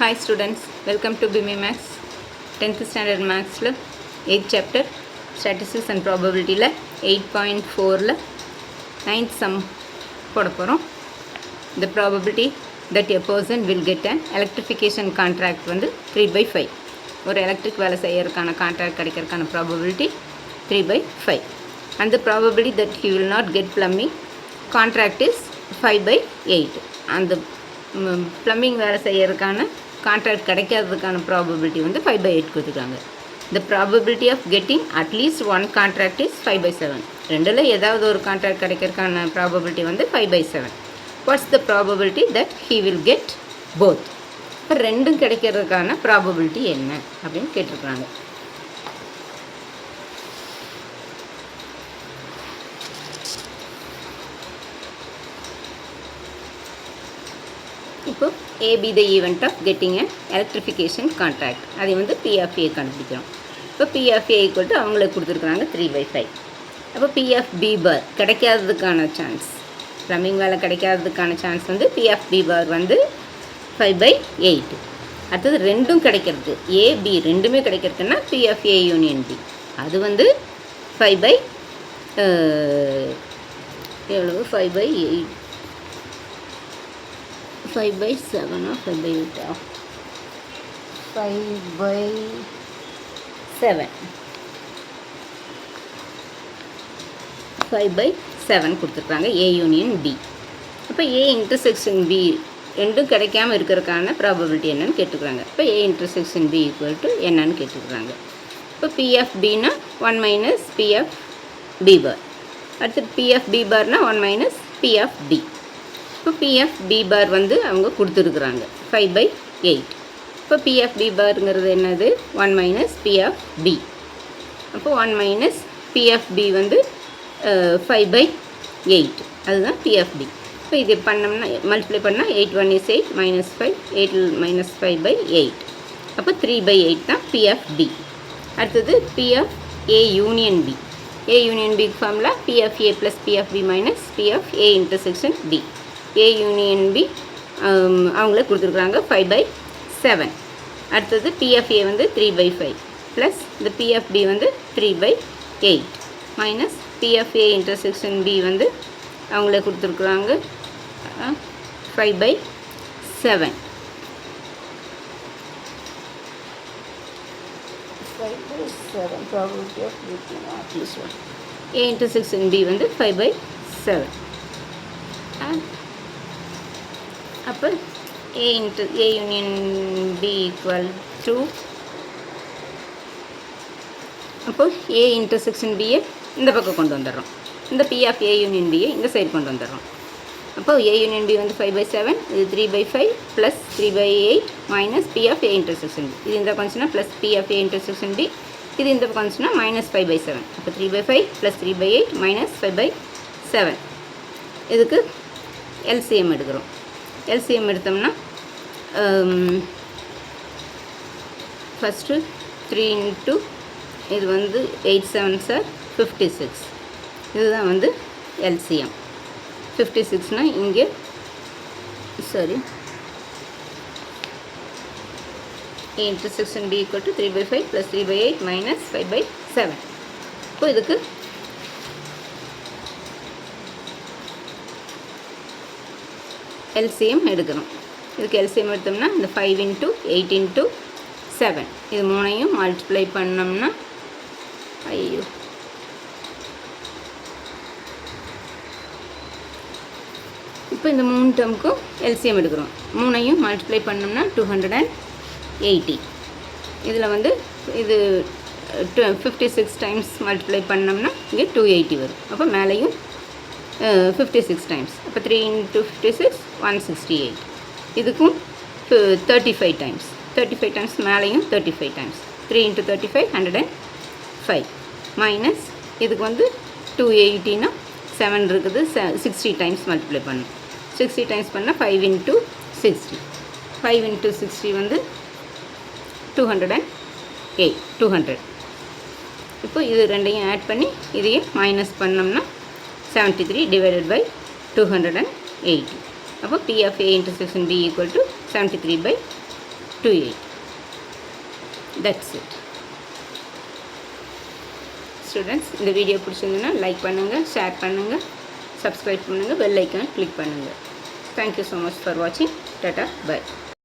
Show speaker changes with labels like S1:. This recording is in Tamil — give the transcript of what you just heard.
S1: Hi students, welcome to BME Maths 10th standard Maths 8th chapter Statistics and Probability 8.4 9th sum போட போகிறோம். The probability that a person will get an electrification contract வந்து 3/5. ஒரு எலக்ட்ரிக் வேலை செய்யறதுக்கான கான்ட்ராக்ட் கிடைக்கிறதுக்கான probability 3/5. And the probability that he will not get plumbing contract is 5/8. அந்த ப்ளம்பிங் வேலை செய்யறதுக்கான கான்ட்ராக்ட் கிடைக்காததுக்கான ப்ராபபிலிட்டி வந்து 5/8 கொடுத்துருக்காங்க. The probability of getting at least one contract is 5/7. ரெண்டில் ஏதாவது ஒரு கான்ட்ராக்ட் கிடைக்கிறதுக்கான ப்ராபபிலிட்டி வந்து 5/7. What's the probability that he will get both? இப்போ ரெண்டும் கிடைக்கிறதுக்கான ப்ராபபிலிட்டி என்ன அப்படின்னு கேட்டிருக்காங்க. இப்போ A be the event of getting an electrification contract. அதை வந்து P of A கண்டுபிடிக்கிறோம். இப்போ P of A equal to அவங்களுக்கு கொடுத்துருக்குறாங்க 3/5. அப்போ P of B bar கிடைக்காததுக்கான சான்ஸ், ப்ளம்பிங் வேலை கிடைக்காததுக்கான சான்ஸ் வந்து P of B bar வந்து 5/8. அடுத்தது ரெண்டும் கிடைக்கிறது, A B ரெண்டுமே கிடைக்கிறதுன்னா P of A union B அது வந்து 5/8 எவ்வளவு 5/8 5/7 5/8 5/7 கொடுத்துருக்காங்க A யூனியன் B. அப்போ A இன்டர்செக்ஷன் B ரெண்டும் கிடைக்காமல் இருக்கிறதுக்கான ப்ராபபிலிட்டி என்னன்னு கேட்டுக்கிறாங்க. இப்போ A intersection B equal to என்னன்னு கேட்டுக்கிறாங்க. இப்போ P of Bனா 1 minus P of B bar. அடுத்து P of B barனா 1 minus P of B. இப்போ P of B bar வந்து அவங்க கொடுத்துருக்குறாங்க 5/8. இப்போ P of B barங்கிறது என்னது 1 மைனஸ் P of B. அப்போ 1 மைனஸ் P of B வந்து 5/8 அதுதான் P of B. இப்போ இது பண்ணோம்னா மல்டிப்ளை பண்ணால் 8 1 is 8 மைனஸ் 5 8 மைனஸ் 5/8 அப்போ 3/8 தான் P of B. அடுத்தது P of A union B. A union B formula P of A plus P of B minus P of A intersection B. A union B அவங்களே கொடுத்துருக்குறாங்க 5/7. அடுத்தது P of A வந்து 3/5 ப்ளஸ் இந்த P of B வந்து 3/8 minus P of A intersection B வந்து அவங்களே கொடுத்துருக்குறாங்க 5/7. 5/7 probability of getting at least one. A intersection B வந்து 5/7. அப்போ A union B equal to அப்போ A இன்டர்செக்ஷன் Bயை இந்த பக்கம் கொண்டு வந்துடுறோம், இந்த P of A யூனியன் Bயை இந்த சைடு கொண்டு வந்துடுறோம். அப்போ A யூனியன் B வந்து 5/7 இது 3/5 plus 3/8 minus P of A intersection B இது இந்த கொஞ்சம்னா plus P of A intersection B இது இந்த கொஞ்சம்னா மைனஸ் 5/7. அப்போ 3/5 ப்ளஸ் 3/8 மைனஸ் 5/7. இதுக்கு LCM எடுக்கிறோம். LCM எடுத்தோம்னா ஃபஸ்ட்டு 3 இன்ட்டு இது வந்து 8 7s are 56 இதுதான் வந்து LCM. 56னா இங்கே sorry A intersection B equal to 3/5 plus 3/8 minus 5/7. இப்போ இதுக்கு LCM எடுக்கிறோம். இதுக்கு LCM எடுத்தோம்னா இந்த 5 இன்ட்டு 8 இன்ட்டு 7 இது மூணையும் மல்டிப்ளை பண்ணோம்னா ஐயோ இப்போ இந்த 3 டேர்முக்கும் LCM எடுக்கிறோம். மூணையும் மல்டிப்ளை பண்ணோம்னா 280. இதில் வந்து இது 56 டைம்ஸ் மல்டிப்ளை பண்ணோம்னா இங்கே 280 வரும். அப்போ மேலேயும் 56 டைம்ஸ் அப்போ 3 இன்ட்டு 56 168. இதுக்கும் 35 டைம்ஸ் 35 டைம்ஸ் மேலேயும் 35 டைம்ஸ் 3 இன்ட்டு 35 105 மைனஸ் இதுக்கு வந்து 280னா 7 இருக்குது 60 டைம்ஸ் மல்டிப்ளை பண்ணணும். 60 டைம்ஸ் பண்ணால் 5 இன்ட்டு 60 5 இன்ட்டு 60 வந்து 200. இப்போ இது ரெண்டையும் ஆட் பண்ணி இதையும் மைனஸ் பண்ணோம்னா 73 divided by 280. அப்போ P of A intersection B equal to 73/280. to 8. That's it. Students, இந்த வீடியோ பிடிச்சிருந்ததுன்னா லைக் பண்ணுங்கள், ஷேர் பண்ணுங்கள், சப்ஸ்கிரைப் பண்ணுங்கள், பெல் ஐக்கான் கிளிக் பண்ணுங்கள். தேங்க்யூ ஸோ மச் ஃபார் வாட்சிங். Tata, by.